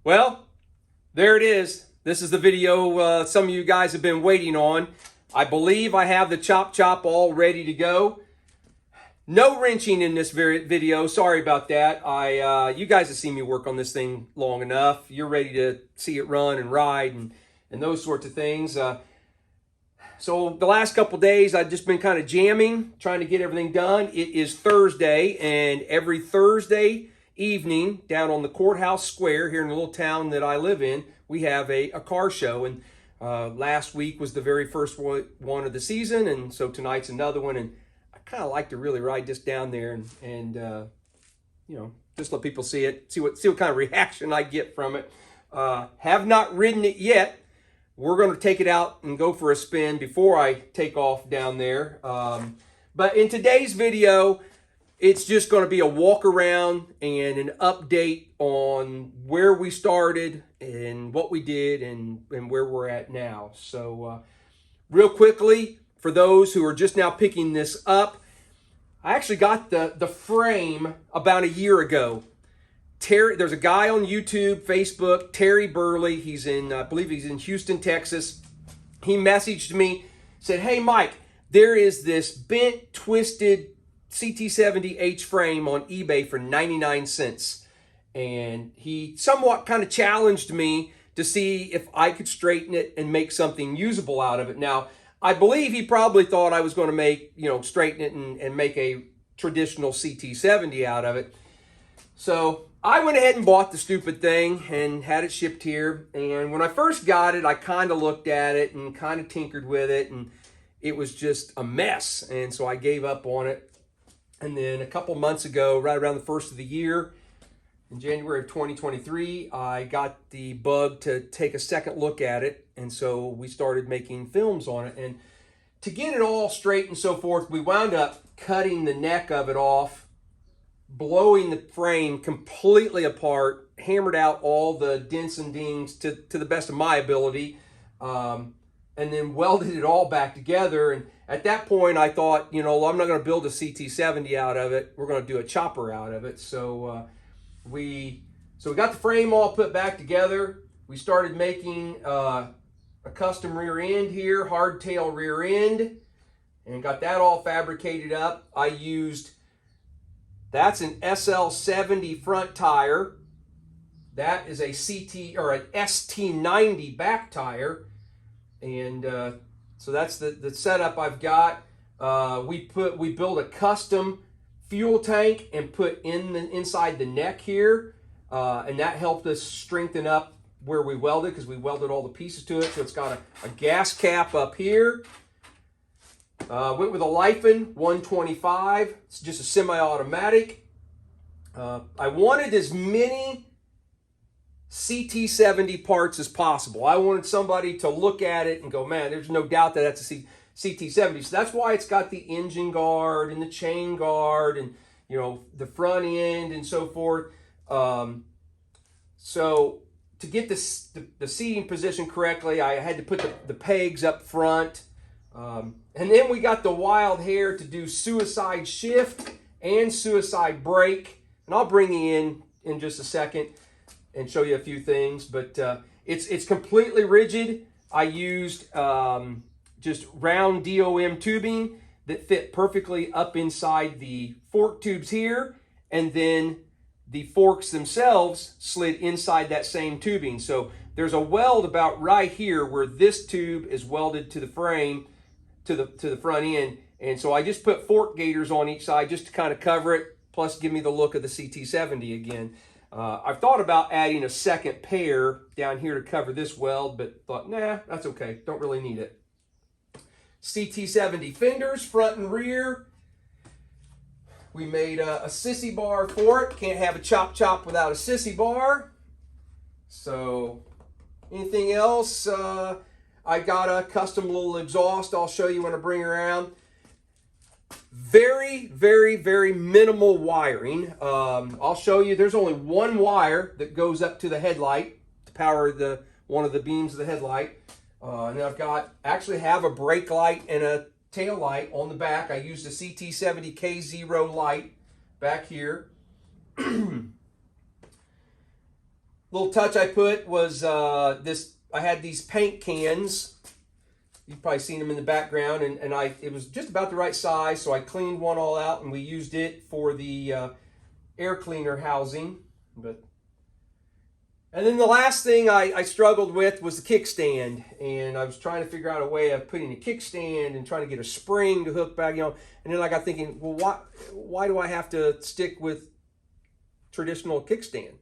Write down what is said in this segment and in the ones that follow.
Well, there it is. This is the video some of you guys have been waiting on. I believe I have the chop all ready to go. No wrenching in this video. Sorry about that. You guys have seen me work on this thing long enough. You're ready to see it run and ride and those sorts of things. So the last couple days I've just been kind of jamming, trying to get everything done. It is Thursday, and every Thursday evening down on the courthouse square here in the little town that I live in, we have a car show. And last week was the very first one of the season, and so tonight's another one. And I kind of like to really ride this down there and you know, just let people see it, see what kind of reaction I get from it. Have not ridden it yet. We're going to take it out and go for a spin before I take off down there. But in today's video, it's just going to be a walk around and an update on where we started and what we did and where we're at now. So real quickly, for those who are just now picking this up, I actually got the frame about a year ago. There's a guy on YouTube, Facebook, Terry Burley. He's in, I believe he's in Houston, Texas. He messaged me, said, "Hey, Mike, there is this bent, twisted CT70 H frame on eBay for 99 cents. And he somewhat kind of challenged me to see if I could straighten it and make something usable out of it. Now, I believe he probably thought I was going to make, straighten it and make a traditional CT70 out of it. So I went ahead and bought the stupid thing and had it shipped here. And when I first got it, I kind of looked at it and kind of tinkered with it, and it was just a mess. And so I gave up on it. And then a couple months ago, right around the first of the year, in January of 2023, I got the bug to take a second look at it. And so we started making films on it. And to get it all straight and so forth, we wound up cutting the neck of it off, blowing the frame completely apart, hammered out all the dents and dings to the best of my ability, and then welded it all back together. And at that point, I thought, I'm not going to build a CT70 out of it. We're going to do a chopper out of it. So we got the frame all put back together. We started making a custom rear end here, hardtail rear end, and got that all fabricated up. That's an SL70 front tire. That is a CT or an ST90 back tire. And so that's the setup I've got. We built a custom fuel tank and put inside the neck here. And that helped us strengthen up where we welded, because we welded all the pieces to it. So it's got a gas cap up here. Went with a Lifen 125. It's just a semi-automatic. I wanted as many CT70 parts as possible. I wanted somebody to look at it and go, man, there's no doubt that that's a CT70. So that's why it's got the engine guard and the chain guard and, the front end and so forth. So to get the seating position correctly, I had to put the pegs up front. And then we got the wild hair to do suicide shift and suicide brake. And I'll bring you in just a second and show you a few things. But it's completely rigid. I used just round DOM tubing that fit perfectly up inside the fork tubes here. And then the forks themselves slid inside that same tubing. So there's a weld about right here where this tube is welded to the frame, to the front end. And so I just put fork gaiters on each side just to kind of cover it, plus give me the look of the CT70 again. I've thought about adding a second pair down here to cover this weld, but thought, nah, that's okay. Don't really need it. CT70 fenders, front and rear. We made a sissy bar for it. Can't have a chop without a sissy bar. So anything else? I got a custom little exhaust I'll show you when I bring it around. Very, very, very minimal wiring. I'll show you there's only one wire that goes up to the headlight to power one of the beams of the headlight. And then actually have a brake light and a tail light on the back. I used a CT70 K0 light back here. little touch I put was I had these paint cans. You've probably seen them in the background, and it was just about the right size, so I cleaned one all out, and we used it for the air cleaner housing. And then the last thing I struggled with was the kickstand, and I was trying to figure out a way of putting a kickstand and trying to get a spring to hook back, and then I got thinking, well, why do I have to stick with traditional kickstand?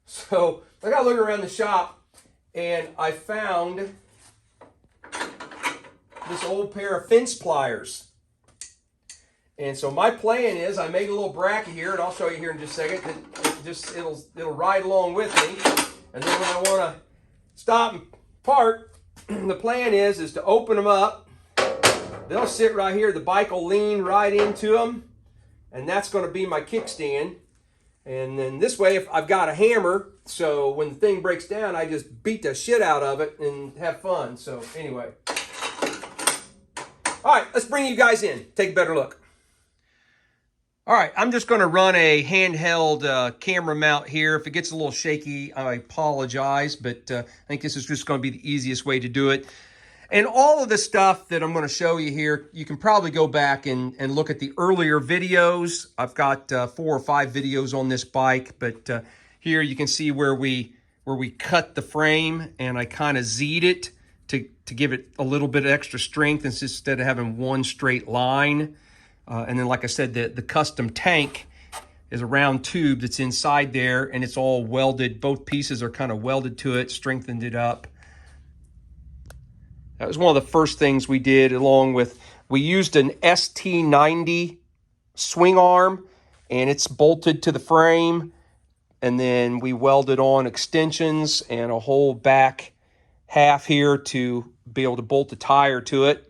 So I got looking around the shop, and I found this old pair of fence pliers. And so my plan is I made a little bracket here, and I'll show you here in just a second. It'll ride along with me. And then when I want to stop and park, the plan is to open them up. They'll sit right here. The bike will lean right into them, and that's going to be my kickstand. And then this way, if I've got a hammer, so when the thing breaks down, I just beat the shit out of it and have fun. So anyway. All right, let's bring you guys in. Take a better look. All right, I'm just going to run a handheld camera mount here. If it gets a little shaky, I apologize, but I think this is just going to be the easiest way to do it. And all of the stuff that I'm going to show you here, you can probably go back and look at the earlier videos. I've got 4 or 5 videos on this bike, but here you can see where we cut the frame, and I kind of Z'd it to give it a little bit of extra strength instead of having one straight line. And then, like I said, the custom tank is a round tube that's inside there, and it's all welded. Both pieces are kind of welded to it, strengthened it up. That was one of the first things we did, along with, we used an ST70 swing arm, and it's bolted to the frame. And then we welded on extensions and a whole back half here to be able to bolt the tire to it.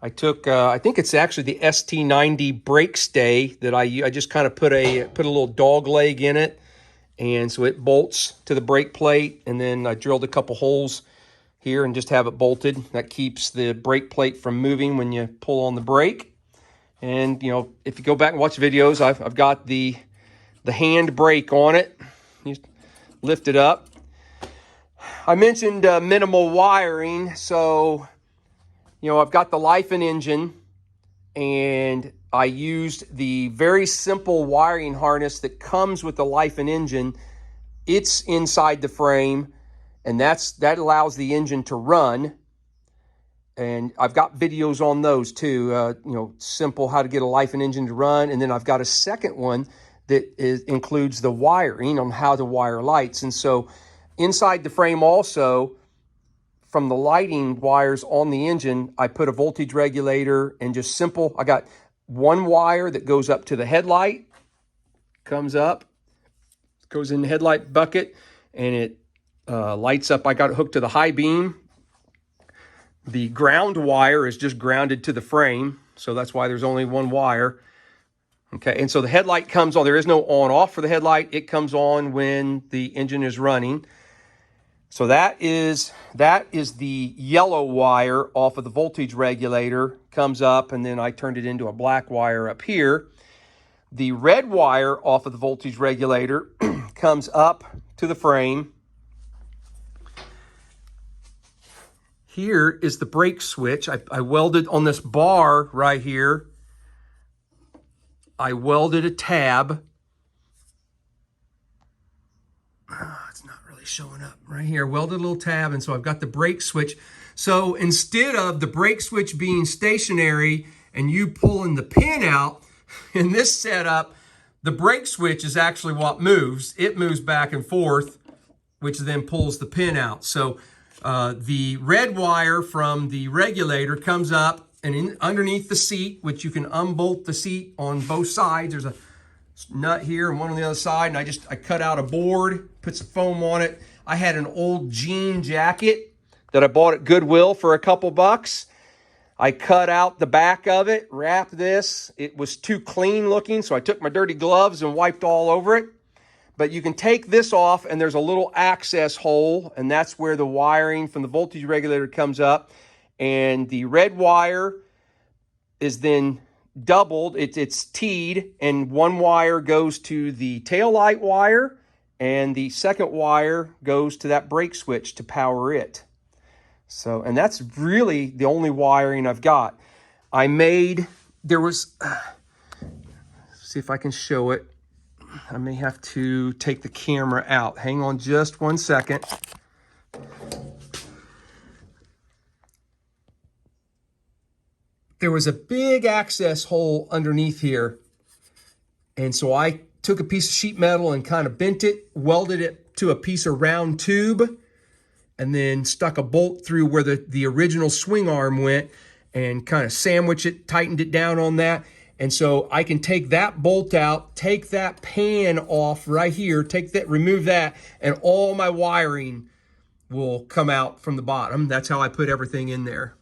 I took, I think it's actually the ST70 brake stay that I just kind of put a little dog leg in it, and so it bolts to the brake plate, and then I drilled a couple holes here and just have it bolted. That keeps the brake plate from moving when you pull on the brake. And if you go back and watch videos, I've got the hand brake on it. You lift it up. I mentioned minimal wiring, so I've got the life and engine, and I used the very simple wiring harness that comes with the life and engine. It's inside the frame, and that allows the engine to run. And I've got videos on those too, simple how to get a life and engine to run. And then I've got a second one that includes the wiring on how to wire lights. And so inside the frame also, from the lighting wires on the engine, I put a voltage regulator and just simple. I got one wire that goes up to the headlight, comes up, goes in the headlight bucket, and it lights up. I got it hooked to the high beam. The ground wire is just grounded to the frame, so that's why there's only one wire. Okay, and so the headlight comes on. There is no on-off for the headlight. It comes on when the engine is running. So that is the yellow wire off of the voltage regulator, comes up, and then I turned it into a black wire up here. The red wire off of the voltage regulator comes up to the frame. Here is the brake switch. I welded on this bar right here. I welded a tab. It's not really showing up right here. Welded a little tab, and so I've got the brake switch. So instead of the brake switch being stationary and you pulling the pin out, in this setup, the brake switch is actually what moves. It moves back and forth, which then pulls the pin out. So the red wire from the regulator comes up and underneath the seat, which you can unbolt the seat on both sides. There's a nut here and one on the other side, and I cut out a board, put some foam on it. I had an old jean jacket that I bought at Goodwill for a couple bucks. I cut out the back of it, wrapped this. It was too clean looking, so I took my dirty gloves and wiped all over it. But you can take this off, and there's a little access hole, and that's where the wiring from the voltage regulator comes up. And the red wire is then doubled. It's T'd, and one wire goes to the taillight wire, and the second wire goes to that brake switch to power it. So, and that's really the only wiring I've got. There was, see if I can show it. I may have to take the camera out. Hang on just one second. There was a big access hole underneath here. And so I took a piece of sheet metal and kind of bent it, welded it to a piece of round tube, and then stuck a bolt through where the original swing arm went and kind of sandwiched it, tightened it down on that. And so I can take that bolt out, take that pan off right here, remove that, and all my wiring will come out from the bottom. That's how I put everything in there.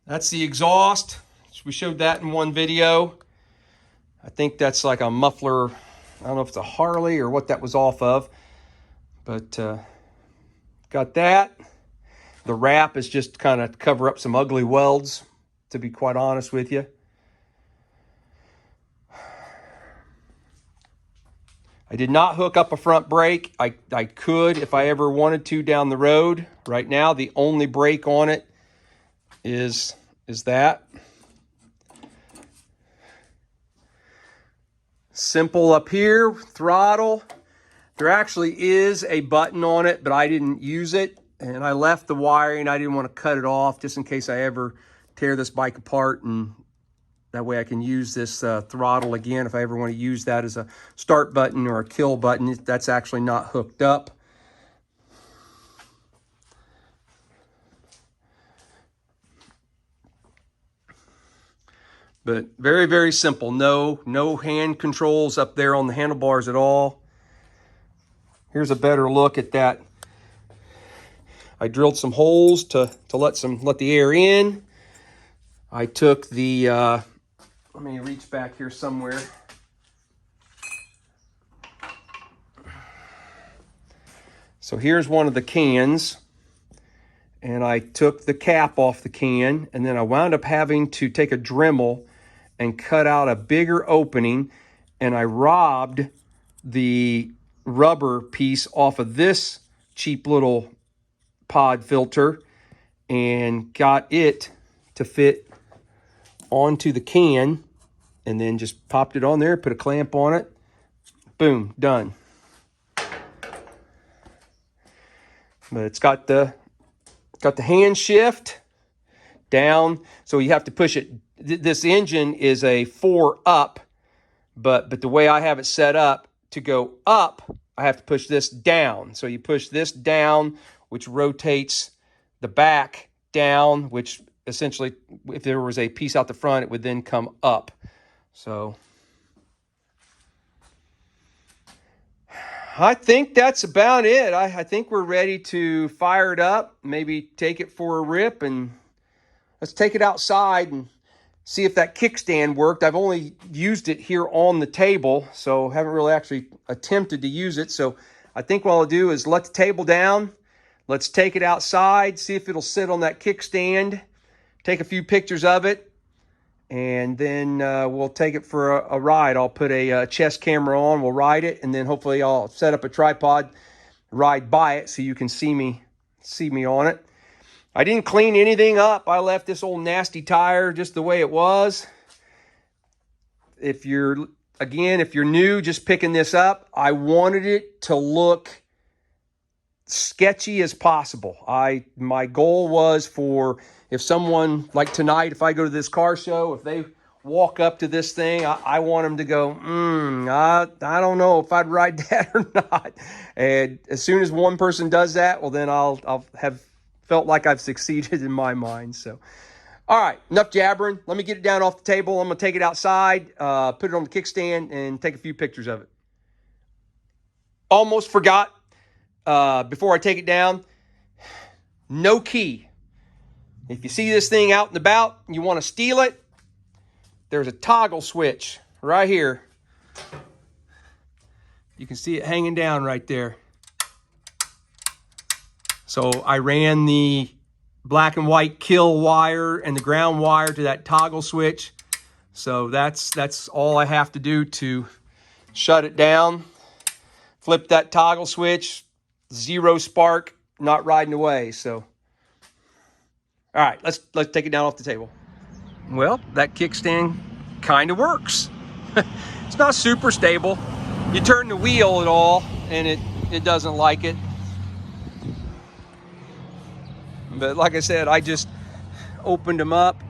That's the exhaust. We showed that in one video. I think that's like a muffler. I don't know if it's a Harley or what that was off of, but got that. The wrap is just kind of cover up some ugly welds, to be quite honest with you. I did not hook up a front brake. I could if I ever wanted to down the road. Right now, the only brake on it is that. Simple up here, throttle. There actually is a button on it, but I didn't use it. And I left the wiring. I didn't want to cut it off just in case I ever tear this bike apart, and that way I can use this throttle again if I ever want to use that as a start button or a kill button. That's actually not hooked up. But very, very simple. No hand controls up there on the handlebars at all. Here's a better look at that. I drilled some holes to let the air in. I took the, let me reach back here somewhere. So here's one of the cans. And I took the cap off the can, and then I wound up having to take a Dremel and cut out a bigger opening, and I robbed the rubber piece off of this cheap little pod filter and got it to fit onto the can, and then just popped it on there, put a clamp on it, boom, done. But it's got the hand shift down, so you have to push it. This engine is a 4 up, but the way I have it set up, to go up, I have to push this down. So you push this down, which rotates the back down, which essentially, if there was a piece out the front, it would then come up. So I think that's about it. I think we're ready to fire it up, maybe take it for a rip, and let's take it outside and see if that kickstand worked. I've only used it here on the table, so haven't really actually attempted to use it. So I think what I'll do is let the table down. Let's take it outside, see if it'll sit on that kickstand, take a few pictures of it, and then we'll take it for a ride. I'll put a chest camera on, we'll ride it, and then hopefully I'll set up a tripod, ride by it so you can see me on it. I didn't clean anything up. I left this old nasty tire just the way it was. If you're new, just picking this up, I wanted it to look sketchy as possible. My goal was for, if someone, like tonight, if I go to this car show, if they walk up to this thing, I want them to go, I don't know if I'd ride that or not. And as soon as one person does that, well, then I'll have felt like I've succeeded in my mind. So, all right, enough jabbering. Let me get it down off the table. I'm going to take it outside, put it on the kickstand, and take a few pictures of it. Almost forgot, before I take it down, no key. If you see this thing out and about and you want to steal it, there's a toggle switch right here. You can see it hanging down right there. So I ran the black and white kill wire and the ground wire to that toggle switch. So that's all I have to do to shut it down. Flip that toggle switch, 0 spark, not riding away. So, all right, let's take it down off the table. Well, that kickstand kind of works. It's not super stable. You turn the wheel at all, and it doesn't like it. But like I said, I just opened them up.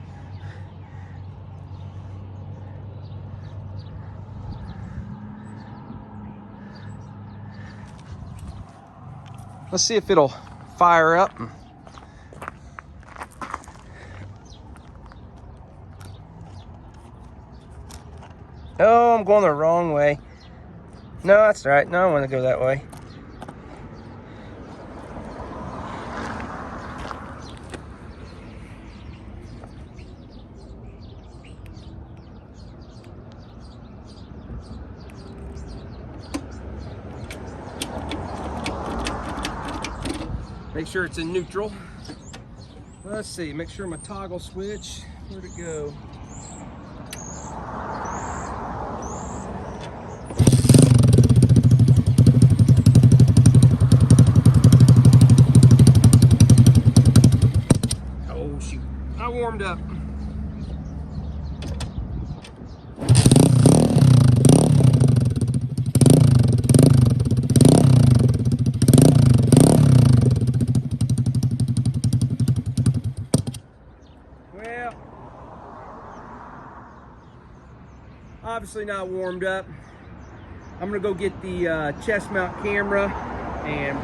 Let's see if it'll fire up. Oh, I'm going the wrong way. No, that's right. No, I want to go that way. Make sure it's in neutral. Let's see, make sure my toggle switch, where'd it go? Oh shoot, I warmed up. Obviously not warmed up. I'm gonna go get the chest mount camera and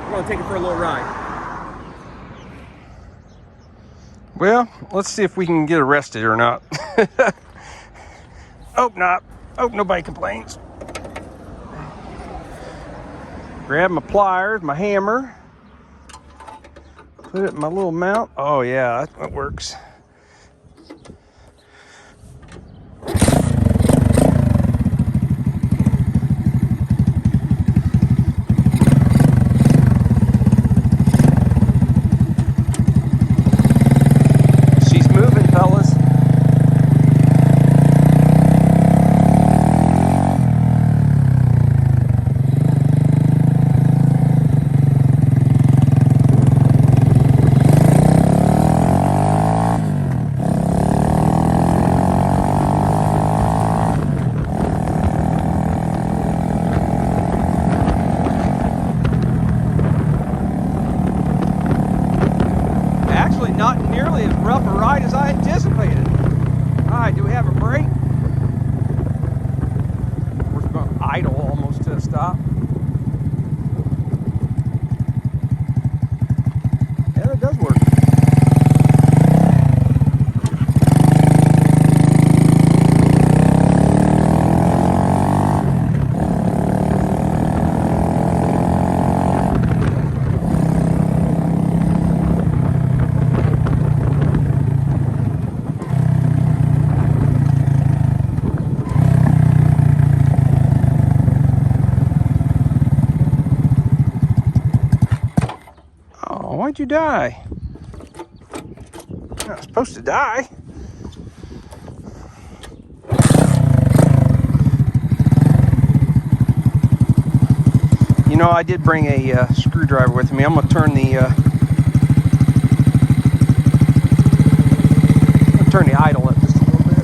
we're gonna take it for a little ride. Well, let's see if we can get arrested or not. Hope not. Hope nobody complains. Grab my pliers, my hammer, put it in my little mount. Oh yeah, that works. Not nearly as rough a ride as I anticipated. All right, do we have a brake? We're going to idle almost to a stop. Yeah, that does work. Why'd you die? You're not supposed to die. You know, I did bring a screwdriver with me. I'm gonna turn the idle up just a little bit.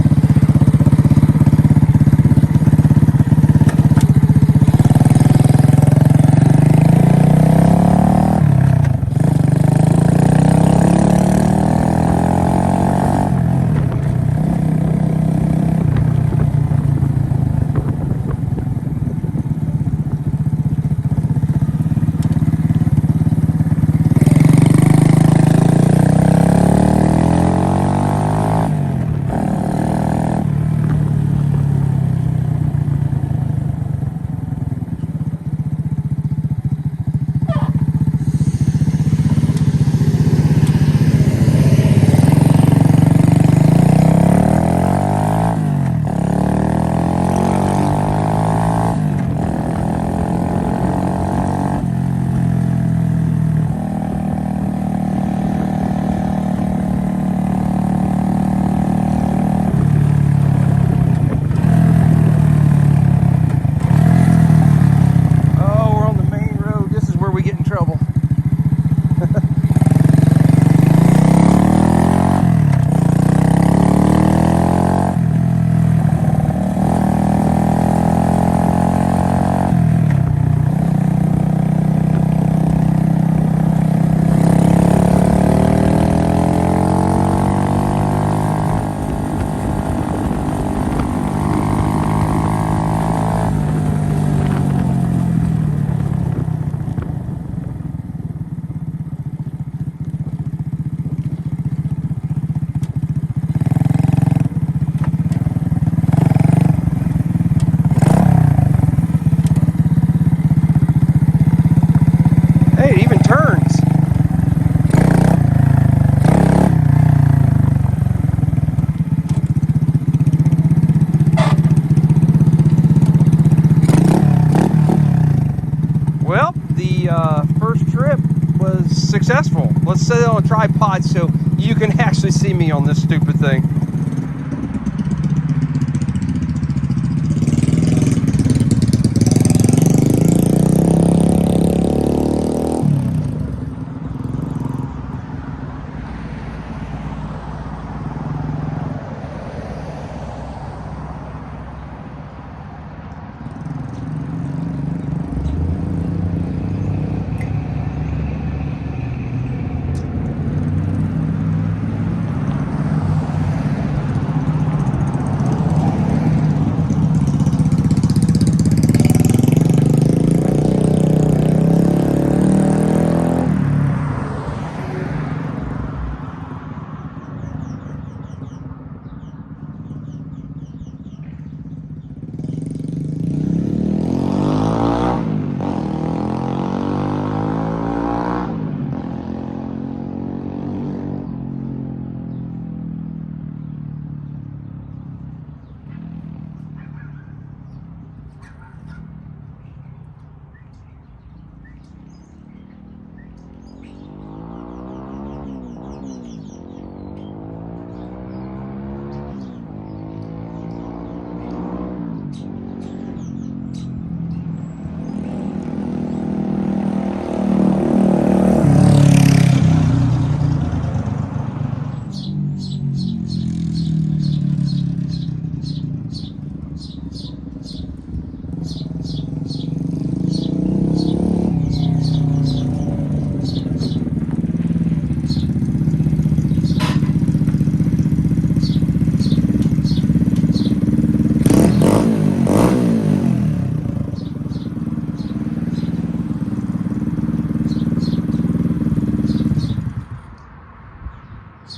successful. Let's set it on a tripod so you can actually see me on this stupid thing.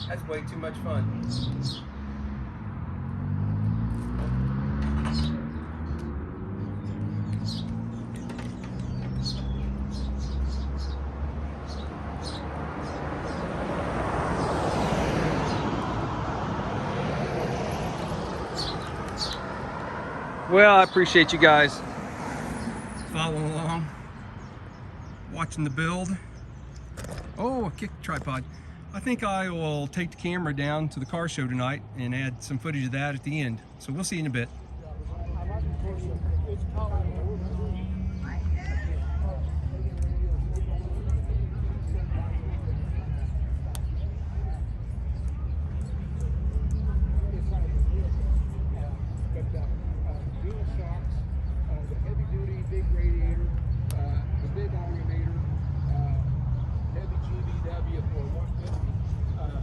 That's way too much fun. Well, I appreciate you guys following along, watching the build. Oh, I kicked the tripod. I think I will take the camera down to the car show tonight and add some footage of that at the end. So we'll see you in a bit.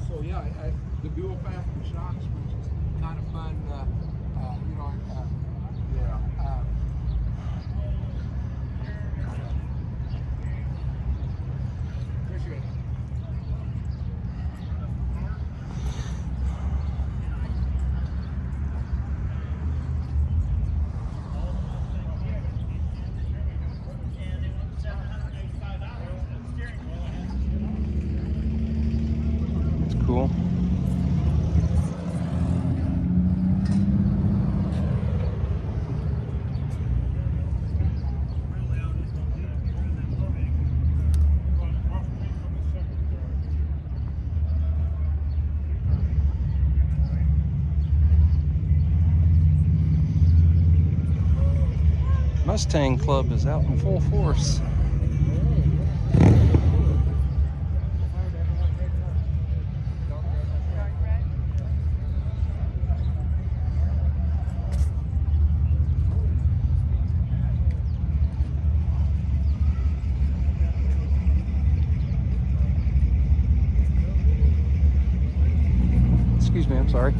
So yeah, the dual factor shocks was kind of fun. You know, yeah. Appreciate it. Cool. Mustang Club is out in full force. Excuse me, I'm sorry.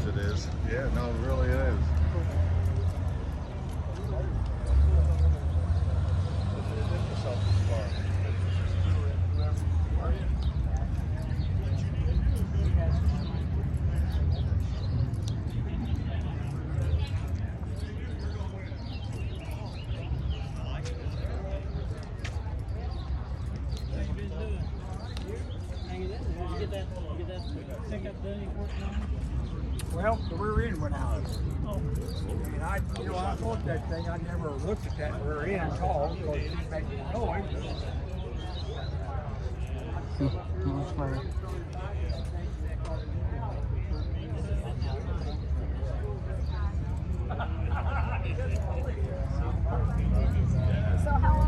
It is. Yeah, no, it really is. get that pickup done? Well, the rear end went out. Oh, And I thought that thing, I never looked at that rear end at all because it made noise. So how